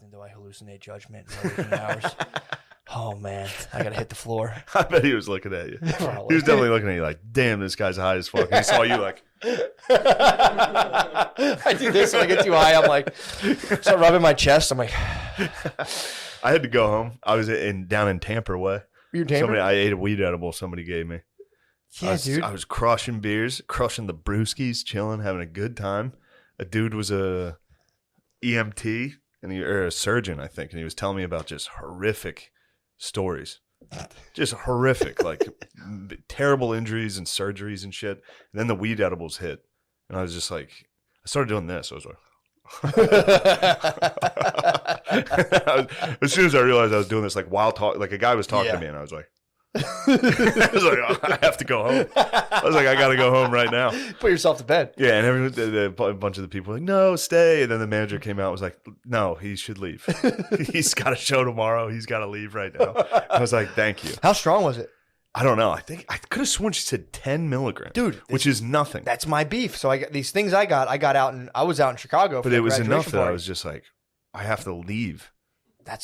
often do I hallucinate judgment in my waking hours. Oh, man. I got to hit the floor. I bet he was looking at you. Probably. He was definitely looking at you like, damn, this guy's high as fuck. And he saw you like. I do this when I get too high. I'm like, start rubbing my chest. I'm like. I had to go home. I was down in Tampa way. You're Tampa? I ate a weed edible somebody gave me. Yeah, dude. I was crushing beers, crushing the brewskis, chilling, having a good time. A dude was a EMT or a surgeon, I think, and he was telling me about just horrific stories. Just horrific, like terrible injuries and surgeries and shit. And then the weed edibles hit. And I was just like, I started doing this. I was like, as soon as I realized I was doing this, like while talking, like a guy was talking to me, and I was like, I was like, oh, I have to go home. I was like, I got to go home right now. Put yourself to bed. Yeah, and a bunch of the people were like, no, stay. And then the manager came out and was like, no, he should leave. He's got a show tomorrow. He's got to leave right now. I was like, thank you. How strong was it? I don't know. I think I could have sworn she said 10 milligrams. Dude. Which is nothing. That's my beef. So I got these things I got out and I was out in Chicago for But it was enough that party. I was just like, I have to leave.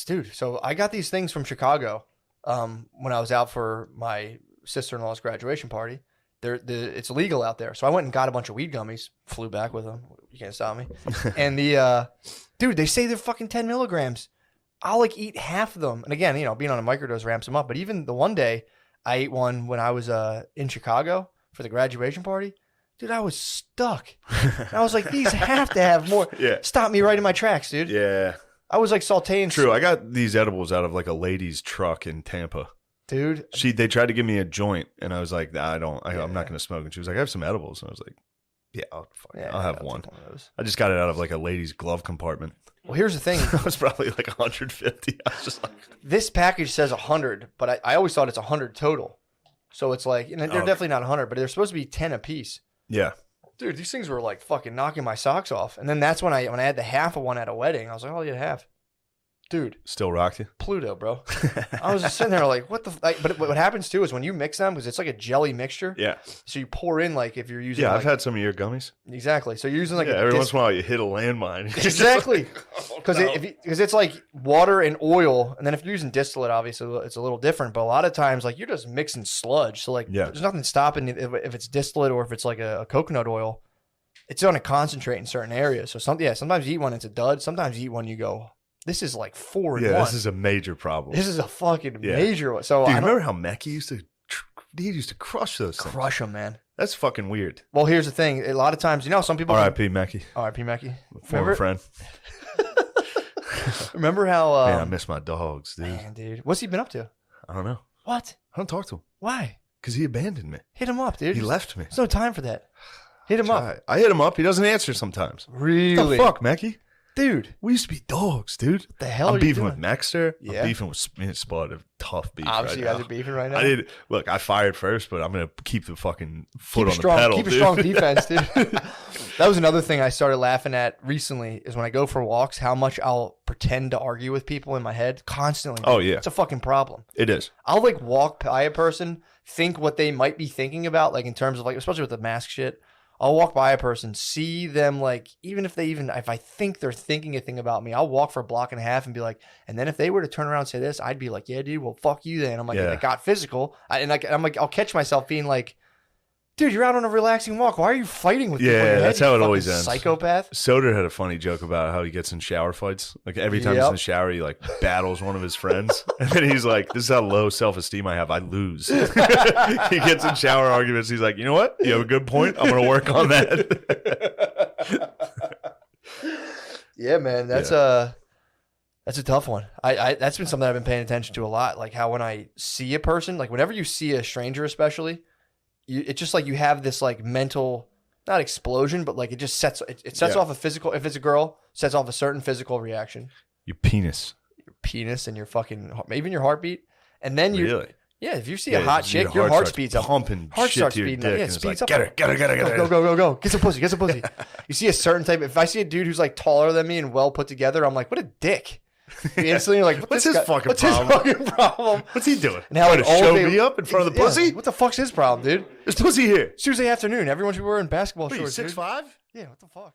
Dude. So I got these things from Chicago when I was out for my sister-in-law's graduation party. It's legal out there. So I went and got a bunch of weed gummies, flew back with them. You can't stop me. And dude, they say they're fucking 10 milligrams. I'll like eat half of them. And again, you know, being on a microdose ramps them up. But even the one day I ate one when I was in Chicago for the graduation party. Dude, I was stuck. And I was like, these have to have more. Yeah. Stop me right in my tracks, dude. Yeah. I was like sauteing. True. I got these edibles out of like a lady's truck in Tampa. Dude. They tried to give me a joint, and I was like, nah, I'm not going to smoke. And she was like, I have some edibles. And I was like, yeah, I'll have one. Take one of those. I just got it out of like a lady's glove compartment. Well, here's the thing. It was probably like 150. I was just like, This package says 100, but I always thought it's 100 total. So it's like, and they're definitely not 100, but they're supposed to be 10 a piece. yeah. Dude, these things were like fucking knocking my socks off. And then that's when I had the half of one at a wedding. I was like, oh, you half. Dude, Still rocked you? Pluto, bro. I was just sitting there like, what the? But what happens too is when you mix them, because it's like a jelly mixture. Yeah. So you pour in like if you're using. Yeah, like, I've had some of your gummies. Exactly. So you're using like Every once in a while you hit a landmine. Exactly. Because no. it's like water and oil, and then if you're using distillate, obviously it's a little different. But a lot of times, like you're just mixing sludge. So like, there's nothing stopping if it's distillate or if it's like a coconut oil. It's going to concentrate in certain areas. So sometimes you eat one, it's a dud. Sometimes you eat one, you go, this is like 4 in 1. Yeah, this is a major problem. This is a fucking major one. So Dude, remember how Mecky used to crush those things? Crush them, man. That's fucking weird. Well, here's the thing. A lot of times, you know, some people. R.I.P. Mecky. R.I.P. Mecky. Former friend. Remember how? Man, I miss my dogs, dude. Man, dude. What's he been up to? I don't know. What? I don't talk to him. Why? Because he abandoned me. Hit him up, dude. He left me. There's no time for that. Hit him up. I hit him up. He doesn't answer sometimes. Really? What the fuck, Mecky? Dude. We used to be dogs, dude. What the hell I'm are you beefing doing? with Maxter. Yeah. I'm beefing with me and Spud. A tough beef Obviously, right you guys now. are beefing right now. Look, I fired first, but I'm going to keep the fucking foot on the pedal, Keep dude. a strong defense, dude. That was another thing I started laughing at recently is when I go for walks, how much I'll pretend to argue with people in my head constantly. Oh, yeah. It's a fucking problem. It is. I'll like walk by a person, think what they might be thinking about, like in terms of like, especially with the mask shit. I'll walk by a person, see them like, if I think they're thinking a thing about me, I'll walk for a block and a half and be like, and then if they were to turn around and say this, I'd be like, yeah, dude, well, fuck you then. I'm like, Yeah. it got physical. I'm like, I'll catch myself being like, dude, you're out on a relaxing walk. Why are you fighting with people? Yeah, in your head, that's you how it fucking always ends. Psychopath. Soder had a funny joke about how he gets in shower fights. Like every time he's in the shower, he like battles one of his friends. And then he's like, this is how low self-esteem I have. I lose. He gets in shower arguments. He's like, you know what? You have a good point. I'm going to work on that. Yeah, man. That's a tough one. I that's been something I've been paying attention to a lot. Like how when I see a person, like whenever you see a stranger especially, it's just like you have this like mental, not explosion, but like it just sets off a physical, if it's a girl, sets off a certain physical reaction. Your penis. Your penis and your fucking, even your heartbeat. And then you, Really? yeah, if you see a hot chick, your heart speeds up. Pumping Heart shit starts to your speeding dick. up. Yeah, And it it's like, speeds up. get her. Go. Get some pussy. You see a certain type, if I see a dude who's like taller than me and well put together, I'm like, what a dick. Instantly, you're like, What's his fucking problem? What's he doing? And how Trying like, to show me up in front of the pussy? What the fuck's his problem, dude? There's pussy here. Tuesday afternoon, everyone should be wearing basketball What are you, shorts. 6'5"? Yeah, what the fuck?